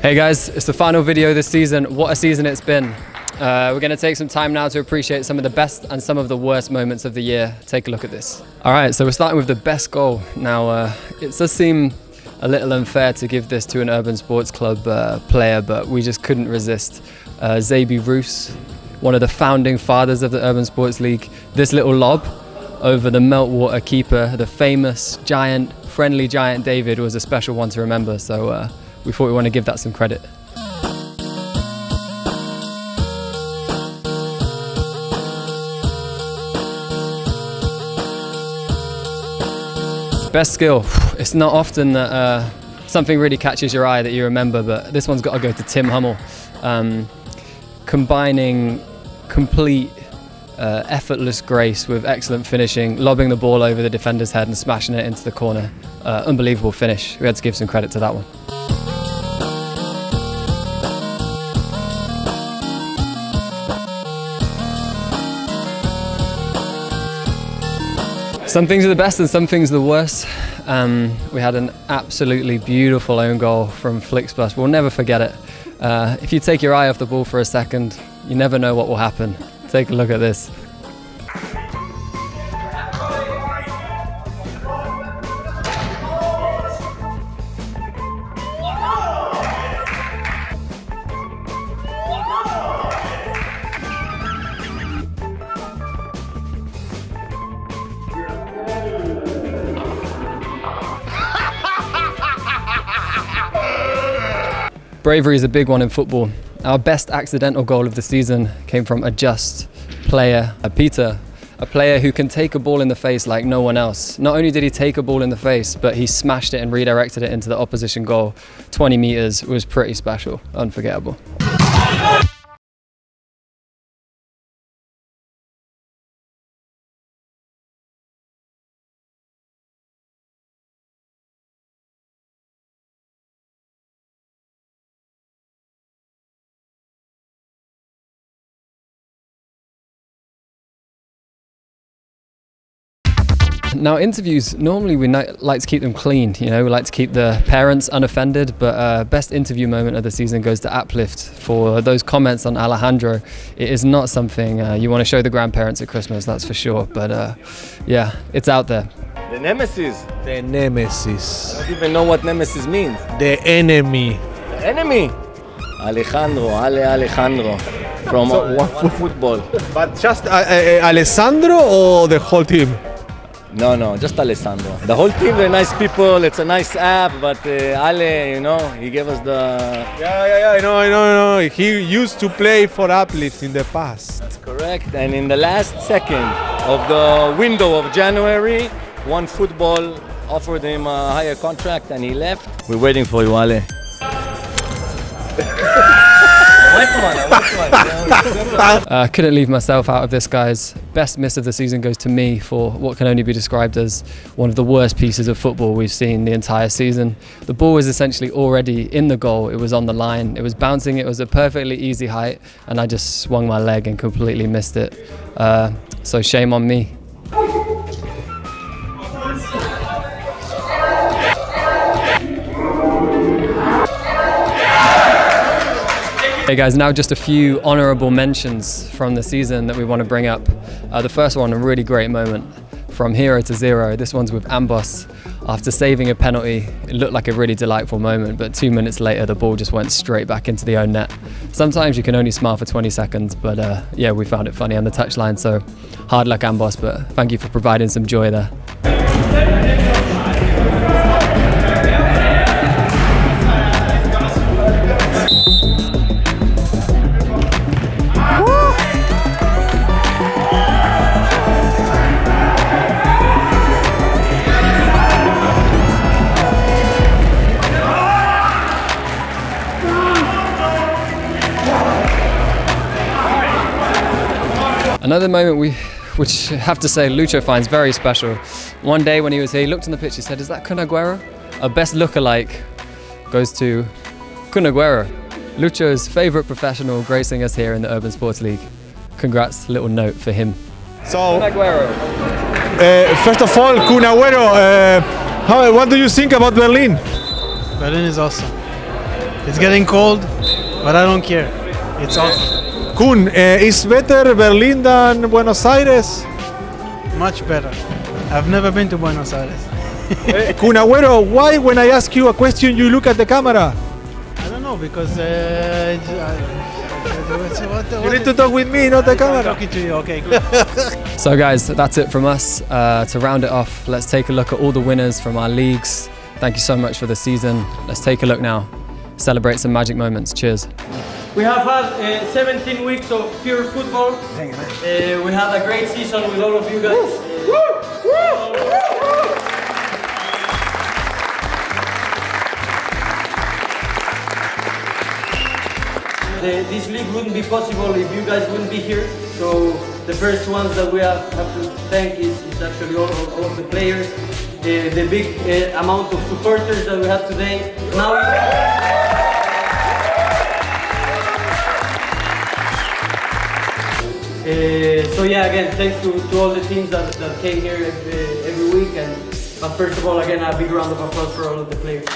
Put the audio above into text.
Hey guys, it's the final video this season. What a season it's been. We're going to take some time now to appreciate some of the best and some of the worst moments of the year. Take a look at this. All right, so we're starting with the best goal. Now, it does seem a little unfair to give this to an Urban Sports Club player, but we just couldn't resist. Zabi Roos, one of the founding fathers of the Urban Sports League. This little lob over the Meltwater keeper, the famous giant, friendly giant David, was a special one to remember. So we thought we want to give that some credit. Best skill. It's not often that something really catches your eye that you remember, but this one's got to go to Tim Hummel. Combining complete effortless grace with excellent finishing, lobbing the ball over the defender's head and smashing it into the corner. Unbelievable finish. We had to give some credit to that one. Some things are the best and some things are the worst. We had an absolutely beautiful own goal from Flixbus. We'll never forget it. If you take your eye off the ball for a second, you never know what will happen. Take a look at this. Bravery is a big one in football. Our best accidental goal of the season came from a just player, Peter, a player who can take a ball in the face like no one else. Not only did he take a ball in the face, but he smashed it and redirected it into the opposition goal. 20 meters was pretty special, unforgettable. Now, interviews, normally we like to keep them clean, you know, we like to keep the parents unoffended, but best interview moment of the season goes to Uplift for those comments on Alejandro. It is not something you want to show the grandparents at Christmas, that's for sure, but yeah, it's out there. The nemesis. The nemesis. I don't even know what nemesis means. The enemy. The enemy. Alejandro. From football. But just Alessandro or the whole team? No, just Alessandro. The whole team, they're nice people, it's a nice app, but Ale, you know, he gave us the... Yeah, I know. He used to play for Uplift in the past. That's correct, and in the last second of the window of January, One Football offered him a higher contract and he left. We're waiting for you, Ale. Couldn't leave myself out of this, guys. Best miss of the season goes to me for what can only be described as one of the worst pieces of football we've seen the entire season. The ball was essentially already in the goal, it was on the line, it was bouncing, it was a perfectly easy height, and I just swung my leg and completely missed it. So shame on me. Hey guys, now just a few honourable mentions from the season that we want to bring up. The first one, a really great moment, from hero to zero. This one's with Ambos. After saving a penalty, it looked like a really delightful moment, but 2 minutes later the ball just went straight back into the own net. Sometimes you can only smile for 20 seconds, but yeah, we found it funny on the touchline, so hard luck Ambos, but thank you for providing some joy there. Another moment which I have to say Lucho finds very special. One day when he was here, he looked on the pitch, he said, "Is that Kun Aguero?" Our best lookalike goes to Kun Aguero, Lucho's favourite professional gracing us here in the Urban Sports League. Congrats, little note for him. So, Kun Aguero. First of all, Kun Aguero, what do you think about Berlin? Berlin is awesome. It's getting cold, but I don't care. It's awesome. Kun, is better Berlin than Buenos Aires? Much better. I've never been to Buenos Aires. Kun Agüero, why when I ask you a question you look at the camera? I don't know because You need to talk with me, not the I'm camera. talking to you. Okay. So guys, that's it from us. To round it off, let's take a look at all the winners from our leagues. Thank you so much for the season. Let's take a look now. Celebrate some magic moments. Cheers. We have had 17 weeks of pure football. We had a great season with all of you guys. This league wouldn't be possible if you guys wouldn't be here. So the first ones that we have to thank is actually all of the players, the big amount of supporters that we have today. So yeah, again, thanks to all the teams that came here every week, but first of all, again, a big round of applause for all of the players.